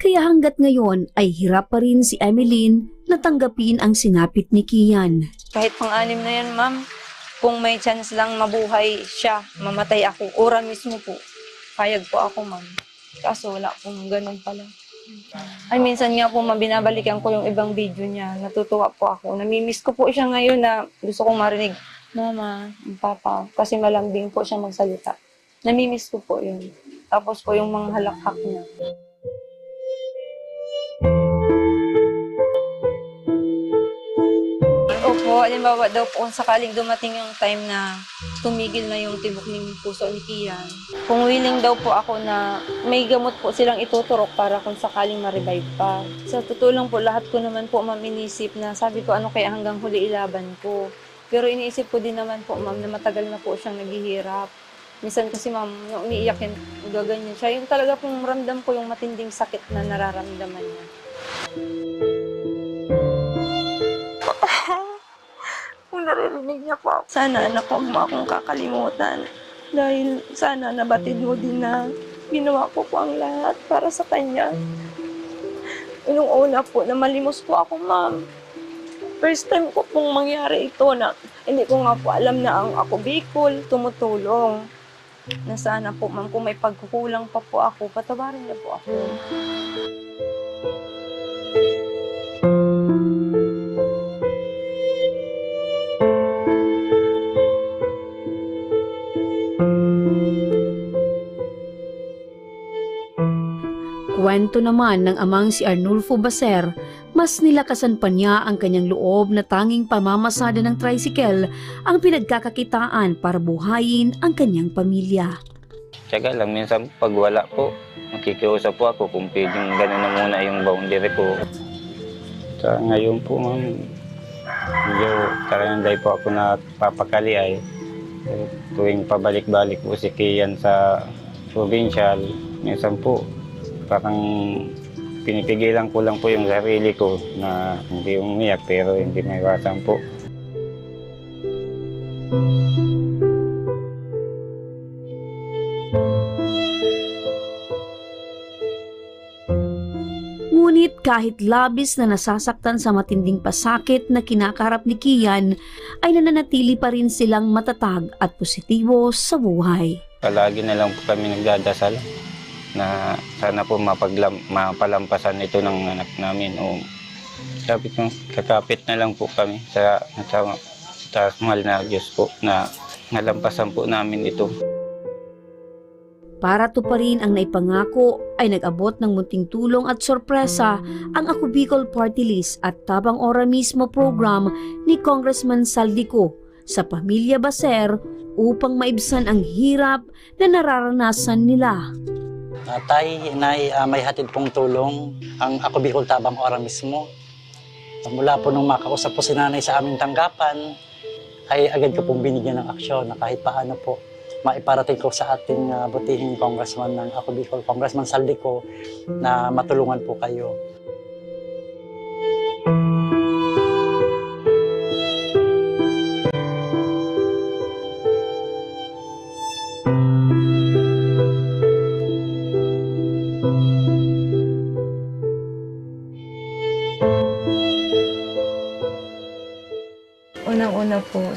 Kaya hanggat ngayon ay hirap pa rin si Emeline na tanggapin ang sinapit ni Kian. Kahit pang-anim na yan, ma'am, kung may chance lang mabuhay siya, mamatay ako, ora mismo po. Payag po ako, ma'am. Kaso wala pong ganun pala. Ay, minsan nga po, binabalikan ko yung ibang video niya. Natutuwa po ako. Namimiss ko po siya ngayon na gusto kong marinig, Mama, Papa, kasi malambing po siya magsalita. Namimiss ko po yun. Tapos po yung mga halakhak niya. Opo, halimbawa daw po kung sakaling dumating yung time na tumigil na yung tibok ng puso ni Kian. Kung willing daw po ako na may gamot po silang ituturok para kung sakaling ma-revive pa. Sa totoo lang po, lahat ko naman po, ma'am, inisip na sabi ko ano kaya hanggang huli ilaban ko. Pero iniisip ko din naman po, ma'am, na matagal na po siyang naghihirap. Minsan kasi, ma'am, yung umiiyak yun, gaganyan siya. Yung talaga pong ramdam ko yung matinding sakit na nararamdaman niya. Kung naririnig niya po, sana anak ko mo akong kakalimutan. Dahil sana nabatid mo din na ginawa ko po ang lahat para sa kanya. Nung una po, na malimos po ako, ma'am. First time ko pong mangyari ito na hindi ko nga po alam na ang Ako Bicol tumutulong. Na sana po, ma'am, kung may pagkukulang pa po ako, patawarin niyo po ako. Kwento naman ng amang si Arnulfo Baser, mas nilakasan pa niya ang kanyang loob na tanging pamamasada ng tricycle ang pinagkakakitaan para buhayin ang kanyang pamilya. Tiyaga lang, minsan pag wala po, makikiusap po ako kung pwedeng gano'n na muna yung boundary ko. Sa ngayon po, ma'am, medyo karanday po ako na papakali ay tuwing pabalik-balik po si Kian sa provincial, minsan po, parang pinipigilan ko lang po yung sarili ko na hindi umiyak pero hindi maiwasan po. Ngunit kahit labis na nasasaktan sa matinding pasakit na kinakaharap ni Kian, ay nananatili pa rin silang matatag at positibo sa buhay. Palagi na lang po kami nagdadasal na sana po mapalampasan ito ng anak namin. O sabi ko, kakapit na lang po kami sa mahal na Diyos po na nalampasan po namin ito. Para tuparin ang naipangako ay nag-abot ng munting tulong at sorpresa ang Ako Bicol Party List at Tabang Ora mismo program ni Congressman Saldico sa pamilya Baser upang maibsan ang hirap na nararanasan nila. May hatid pong tulong ang Ako Bicol Tabang Ora mismo. Mula po nung makausap po si nanay sa aming tanggapan, ay agad ko pong binigyan ng aksyon na kahit paano po maiparating ko sa ating butihing congressman ng Ako Bicol, Congressman Saldico, na matulungan po kayo.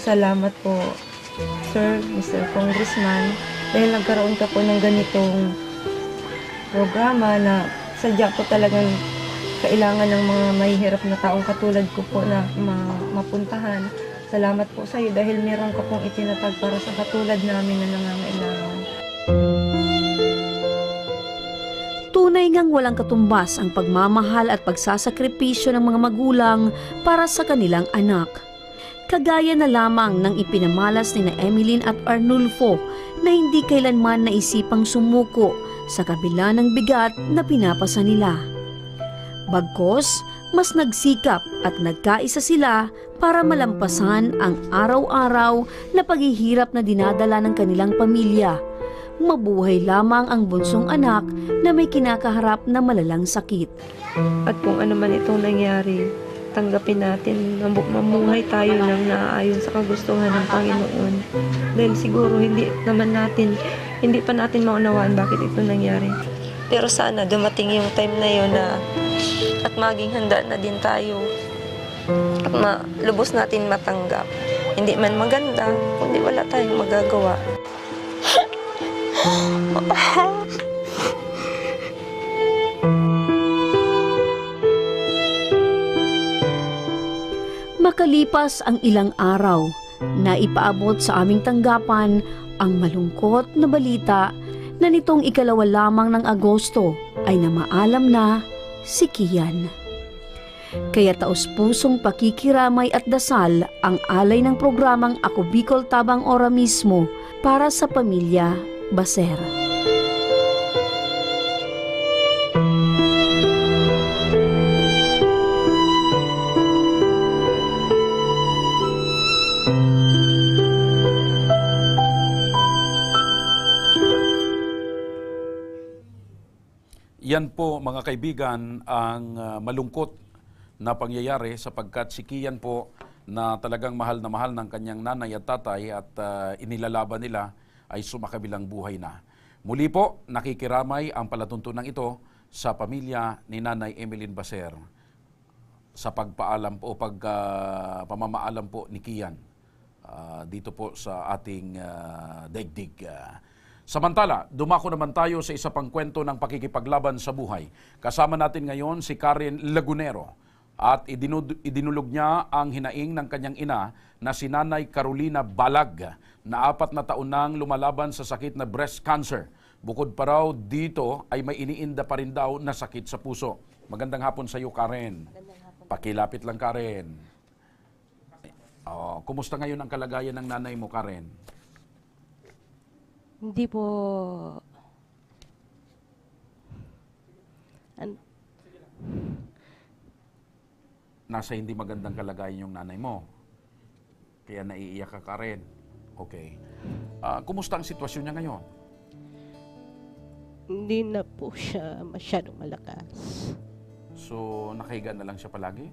nagpapasalamat po, Sir, Mr. Congressman, dahil nagkaroon ka po ng ganitong programa na sadya po talagang kailangan ng mga mahihirap na taong katulad ko po na mapuntahan. Salamat po sa iyo dahil meron ka pong itinatag para sa katulad namin na nangangailangan. Tunay ngang walang katumbas ang pagmamahal at pagsasakripisyo ng mga magulang para sa kanilang anak. Kagaya na lamang ng ipinamalas ni na Emeline at Arnulfo na hindi kailanman naisipang sumuko sa kabila ng bigat na pinapasa nila. Bagkus, mas nagsikap at nagkaisa sila para malampasan ang araw-araw na paghihirap na dinadala ng kanilang pamilya. Mabuhay lamang ang bunsong anak na may kinakaharap na malalang sakit. At kung ano man itong nangyari, tanggapin natin, mamuhay tayo ng naaayon sa kagustuhan ng Panginoon. Dahil siguro hindi pa natin maunawaan bakit ito nangyari. Pero sana dumating yung time na yun na at maging handa na din tayo at lubos natin matanggap. Hindi man maganda, kundi wala tayong magagawa. Makalipas ang ilang araw, naipaabot sa aming tanggapan ang malungkot na balita na nitong 2 lamang ng Agosto ay namaalam na si Kian. Kaya taos-pusong pakikiramay at dasal ang alay ng programang Ako Bicol Tabang Ora mismo para sa pamilya Baser. Yan po mga kaibigan ang malungkot na pangyayari sapagkat si Kian po na talagang mahal na mahal ng kanyang nanay at tatay at inilalaban nila ay sumakabilang buhay na. Muli po, nakikiramay ang palatuntunan ito sa pamilya ni Nanay Emeline Baser sa pagpaalam po o pamamaalam po ni Kian dito po sa ating daigdig. Samantala, dumako naman tayo sa isa pang kwento ng pakikipaglaban sa buhay. Kasama natin ngayon si Karen Lagunero at idinulog niya ang hinaing ng kanyang ina na si Nanay Carolina Balag na 4 na taon nang lumalaban sa sakit na breast cancer. Bukod pa raw dito ay may iniinda pa rin daw na sakit sa puso. Magandang hapon sa iyo, Karen. Pakilapit lang, Karen. Kumusta ngayon ang kalagayan ng nanay mo, Karen? Hindi po... Nasa hindi magandang kalagayan yung nanay mo. Kaya naiiyak ka, Karen. Okay. Kumusta ang sitwasyon niya ngayon? Hindi na po siya masyadong malakas. So, nakahiga na lang siya palagi?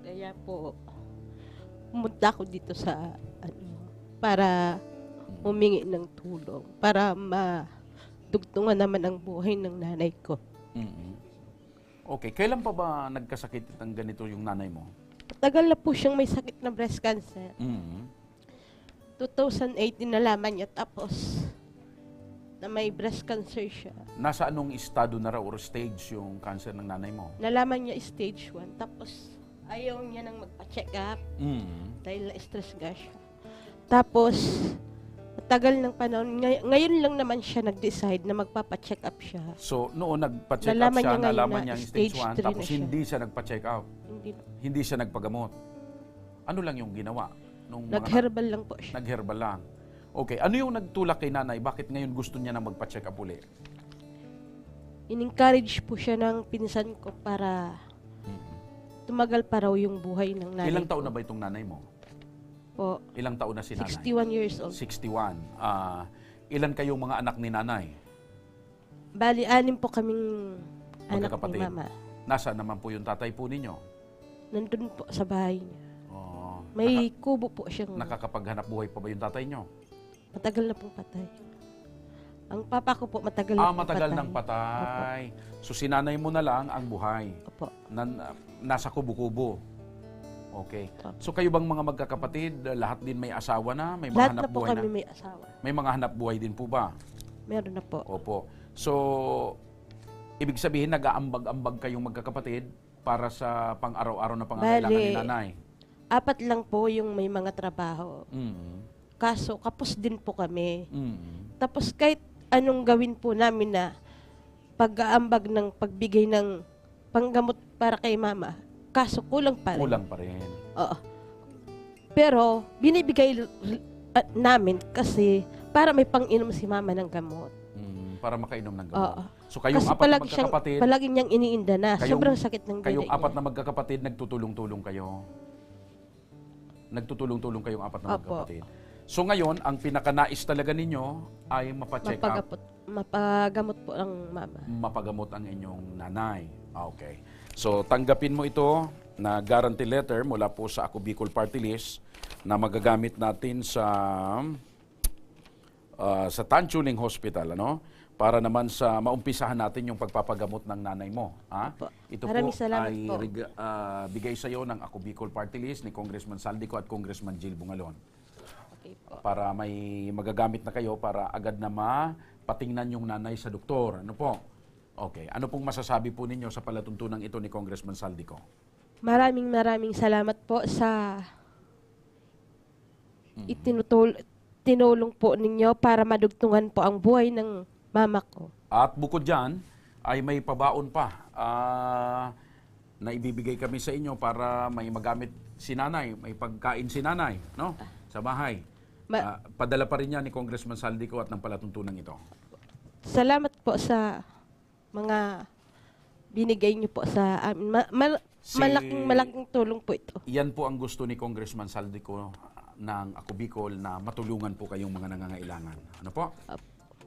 Kaya po, pumunta ako dito sa para humingi ng tulong para madugtungan naman ang buhay ng nanay ko. Okay. Kailan pa ba nagkasakit ng ganito yung nanay mo? Tagal na po siyang may sakit na breast cancer. 2018 nalaman niya tapos na may breast cancer siya. Nasa anong estado na raw or stage yung cancer ng nanay mo? Nalaman niya stage 1 tapos ayaw niya nang magpa-check up dahil na-stress nga siya. Tapos matagal ng panahon, ngayon lang naman siya nag-decide na magpapa-check up siya. So, noon nagpa-check up siya, nalaman niya stage 1, tapos hindi siya nagpa-check up. Hindi siya nagpagamot. Ano lang yung ginawa? Nag-herbal lang po siya. Nag-herbal lang. Okay. Ano yung nagtulak kay nanay? Bakit ngayon gusto niya na magpa-check up uli? In-encourage po siya ng pinsan ko para tumagal pa raw yung buhay ng nanay. Ilang taon na ba itong nanay mo? Po. Ilang taon na si nanay? 61 years old. 61. Ilan kayong mga anak ni nanay? Bali, 6 po kaming anak ni mama. Nasaan naman po yung tatay po ninyo? Nandun po sa bahay niya. May kubo po siyang... Nakakapaghanap buhay pa ba yung tatay nyo? Matagal na pong patay. Ang papa ko po matagal na pong matagal patay. ng patay. Opo. So sinanay mo na lang ang buhay. Opo. Nasa kubo-kubo. Okay. So kayo bang mga magkakapatid, lahat din may asawa na? May mga Lahat hanap na po buhay kami na? may asawa. May mga hanap buhay din po ba? Meron na po. Opo. So, ibig sabihin, nag-aambag-ambag kayong magkakapatid para sa pang-araw-araw na pangangailangan ni nanay? 4 lang po yung may mga trabaho. Kaso, kapos din po kami. Tapos kahit anong gawin po namin na pag-aambag ng pagbigay ng panggamot para kay mama, kaso kulang pa rin. Kulang pa rin. Oo. Pero, binibigay namin kasi para may pang-inom si mama ng gamot. Para makainom ng gamot. Oo. So kayong kasi 4 na magkakapatid, palagi niyang iniinda na. Sobrang sakit ng kayong dila 4 na magkakapatid, nagtutulong-tulong kayo. Nagtutulong-tulong kayong 4 na magkakapatid. So ngayon, ang pinakanais talaga ninyo ay mapacheck up. Mapagamot po ang mama. Mapagamot ang inyong nanay. Okay. So tanggapin mo ito na guarantee letter mula po sa Ako Bicol Party List na magagamit natin sa Tanchuning Hospital, ano? Para naman sa maumpisahan natin yung pagpapagamot ng nanay mo. Ha? Ito Maraming po salamat ay po. bigay sa iyo ng Ako Bicol Party List ni Congressman Saldico at Congressman Jill Bungalon. Okay po. Para may magagamit na kayo para agad na mapatingnan yung nanay sa doktor. Ano po? Okay. Ano pong masasabi po ninyo sa palatuntunan ito ni Congressman Saldico? Maraming salamat po sa tinulong po ninyo para madugtungan po ang buhay ng mama ko. At bukod dyan, ay may pabaon pa na ibibigay kami sa inyo para may magamit si nanay, may pagkain si nanay, no? Sa bahay. Padala pa rin yan ni Congressman Saldico at ng palatuntunan ito. Salamat po sa mga binigay niyo po sa amin. Malaking tulong po ito. Yan po ang gusto ni Congressman Saldico ng Ako Bicol na matulungan po kayong mga nangangailangan. Ano po?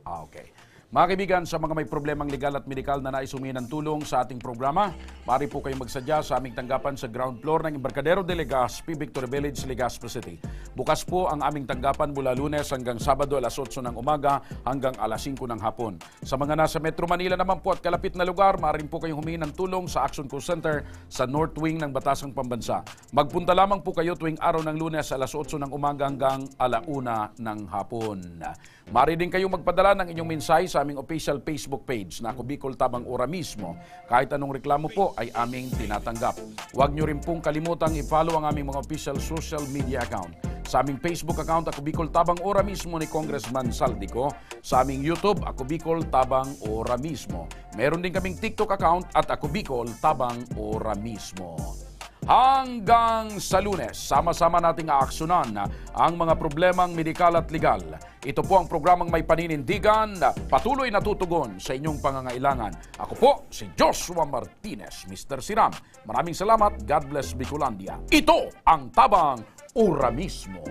Okay. Mga kaibigan, sa mga may problemang legal at medikal na nais humingi ng tulong sa ating programa, maaari po kayong magsadya sa aming tanggapan sa ground floor ng Embarcadero de Legazpi, Victoria Village, Legazpi City. Bukas po ang aming tanggapan mula Lunes hanggang Sabado alas 8 ng umaga hanggang alas 5 ng hapon. Sa mga nasa Metro Manila naman po at kalapit na lugar, maaari po kayong humingi ng tulong sa Action Call Center sa North Wing ng Batasang Pambansa. Magpunta lamang po kayo tuwing araw ng Lunes alas 8 ng umaga hanggang alauna ng hapon. Maaari din kayong magpadala ng inyong mensahe sa aming official Facebook page na Ako Bicol Tabang Ora mismo. Kahit anong reklamo po ay aming tinatanggap. Huwag nyo rin pong kalimutang i-follow ang aming mga official social media account. Sa aming Facebook account, Ako Bicol Tabang Ora mismo ni Congressman Saldico. Sa aming YouTube, Ako Bicol Tabang Ora mismo. Meron din kaming TikTok account at Ako Bicol Tabang Ora mismo. Hanggang sa Lunes, sama-sama nating aaksyonan ang mga problemang medikal at legal. Ito po ang programang may paninindigan, patuloy na tutugon sa inyong pangangailangan. Ako po si Joshua Martinez, Mr. Siram. Maraming salamat. God bless Bicolandia. Ito ang Tabang Ora mismo.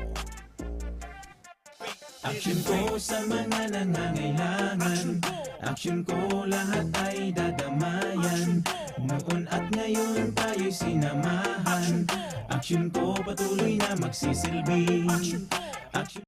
Action ko sa mga nangangailangan. Action ko lahat ay dadamayan. Noon at ngayon tayo'y sinamahan. Action ko patuloy na magsisilbi. Action